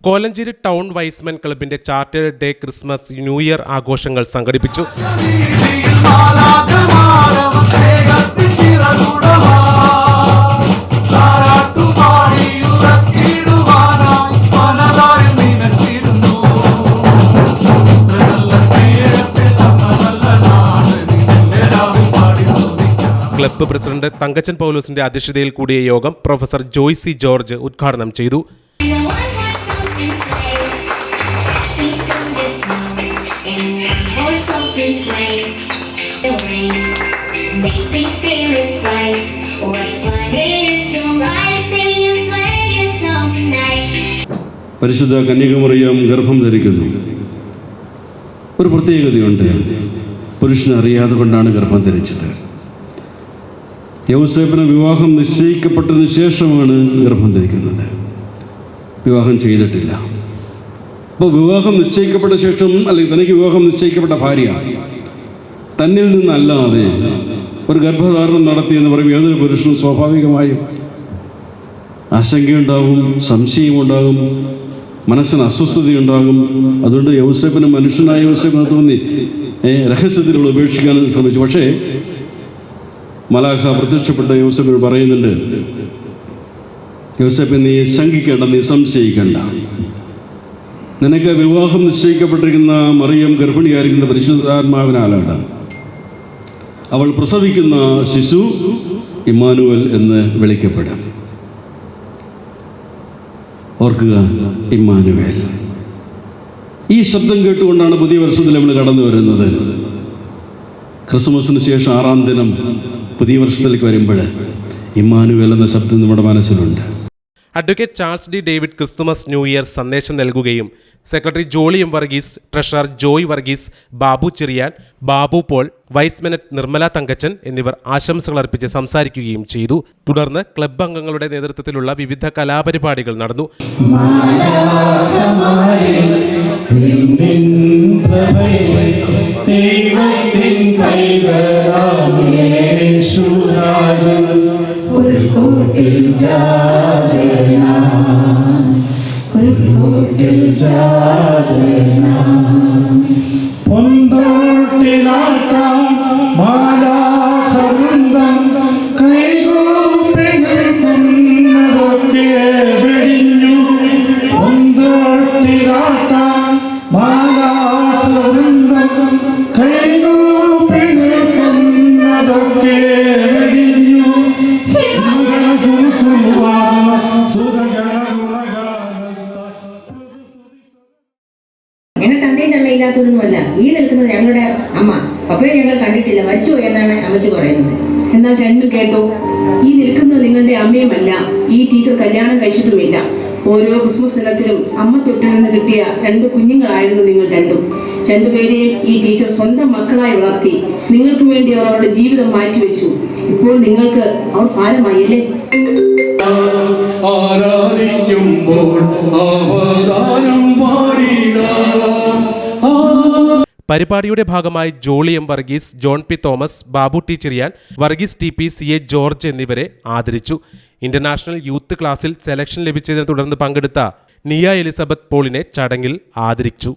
Kolenchery town wise men ക്ലബിന്റെ chartered day Christmas new year ആഘോഷങ്ങൾ സംഘടിപ്പിച്ചു. ക്ലബ്ബ് പ്രസിഡന്റ് തങ്കച്ചൻ പൗലോസിന്റെ അധ്യക്ഷതയിൽ കൂടിയ യോഗം പ്രൊഫസർ ജോയ്സി ജോർജ് ഉദ്ഘാടനം ചെയ്തു. പരിശുദ്ധ കന്യകമറിയം ഗർഭം ധരിക്കുന്നു. ഒരു പ്രത്യേകതയുണ്ട്. പുരുഷനെ അറിയാതെ കൊണ്ടാണ് ഗർഭം ധരിച്ചത്. യൗസേപ്പിന് വിവാഹം നിശ്ചയിക്കപ്പെട്ടതിന് ശേഷമാണ് ഗർഭം ധരിക്കുന്നത്. വിവാഹം ചെയ്തിട്ടില്ല. അപ്പോൾ വിവാഹം നിശ്ചയിക്കപ്പെട്ട ശേഷം, അല്ലെങ്കിൽ തനിക്ക് വിവാഹം നിശ്ചയിക്കപ്പെട്ട ഭാര്യ തന്നിൽ നിന്നല്ലാതെ ഒരു ഗർഭധാരണം നടത്തിയെന്ന് പറയും ഏതൊരു പുരുഷനും സ്വാഭാവികമായും ആശങ്കയുണ്ടാകും, സംശയമുണ്ടാകും, മനസ്സിന് അസ്വസ്ഥതയുണ്ടാകും. അതുകൊണ്ട് യൗസേപ്പിന്, മനുഷ്യനായ യൗസേപ്പിന് തോന്നി രഹസ്യത്തിലുള്ള ഉപേക്ഷിക്കാൻ ശ്രമിച്ചു. പക്ഷേ മലാഖ പ്രത്യക്ഷപ്പെട്ട യൗസേപ്പിന് പറയുന്നുണ്ട്, യൗസേപ്പിന് നീ ശങ്കിക്കേണ്ട, നീ സംശയിക്കേണ്ട. നിനക്ക് വിവാഹം നിശ്ചയിക്കപ്പെട്ടിരിക്കുന്ന മറിയം ഗർഭിണിയായിരിക്കുന്ന പരിശുദ്ധാത്മാവിനാലാണ്. അവൾ പ്രസവിക്കുന്ന ശിശു ഇമ്മാനുവൽ എന്ന് വിളിക്കപ്പെടും. ഓർക്കുക, ഇമ്മാനുവേൽ. ഈ ശബ്ദം കേട്ടുകൊണ്ടാണ് പുതിയ വർഷത്തിൽ നമ്മൾ കടന്നു വരുന്നത്. ക്രിസ്മസിന് ശേഷം 6-ാം ദിനം പുതിയ വർഷത്തിലേക്ക് വരുമ്പോൾ ഇമ്മാനുവേൽ എന്ന ശബ്ദം നമ്മുടെ മനസ്സിലുണ്ട്. Advocate Charles D David Christmas new year സന്ദേശം നൽകുകയും secretary Jolly M Varghese, treasurer Joy Varghese, Babu Cherian, Babu Paul, Y's menettes Nirmala Thankachan എന്നിവർ ആശംസകൾ അർപ്പിച്ച് സംസാരിക്കുകയും ചെയ്തു. തുടർന്ന് ക്ലബ്ബ് അംഗങ്ങളുടെ നേതൃത്വത്തിലുള്ള വിവിധ കലാപരിപാടികൾ നടന്നു. ഞങ്ങൾ തന്തയും തള്ളയില്ലാത്തതൊന്നുമല്ല. ഈ നിൽക്കുന്നത് ഞങ്ങളുടെ അമ്മ. പപ്പയെ ഞങ്ങൾ കണ്ടിട്ടില്ല, മരിച്ചു പോയെന്നാണ് അമ്മച്ചി പറയുന്നത്. എന്നാൽ രണ്ടും കേട്ടോ, ഈ നിൽക്കുന്നത് നിങ്ങളുടെ അമ്മയുമല്ല. ഈ ടീച്ചർ കല്യാണം കഴിച്ചിട്ടുമില്ല. ഓരോ ക്രിസ്മസ് ദിനത്തിലും അമ്മ തൊട്ടിൽ നിന്ന് കിട്ടിയ 2 കുഞ്ഞുങ്ങളായിരുന്നു നിങ്ങൾ രണ്ടുപേരെയും ഈ ടീച്ചർ സ്വന്തം മക്കളായി വളർത്തി. നിങ്ങൾക്ക് വേണ്ടി അവർ അവരുടെ ജീവിതം മാറ്റിവെച്ചു. ഇപ്പോൾ നിങ്ങൾക്ക് അവർ ഭാരമായില്ലേ? പരിപാടിയുടെ ഭാഗമായി Jolly M Varghese, John P Thomas, Babu T Cheriyan, Varghese T P, CA George എന്നിവരെ ആദരിച്ചു. ഇന്റർനാഷണൽ യൂത്ത് ക്ലാസ്സിൽ സെലക്ഷൻ ലഭിച്ചതിനെ തുടർന്ന് പങ്കെടുത്ത നിയ എലിസബത്ത് പോളിനെ ചടങ്ങിൽ ആദരിച്ചു.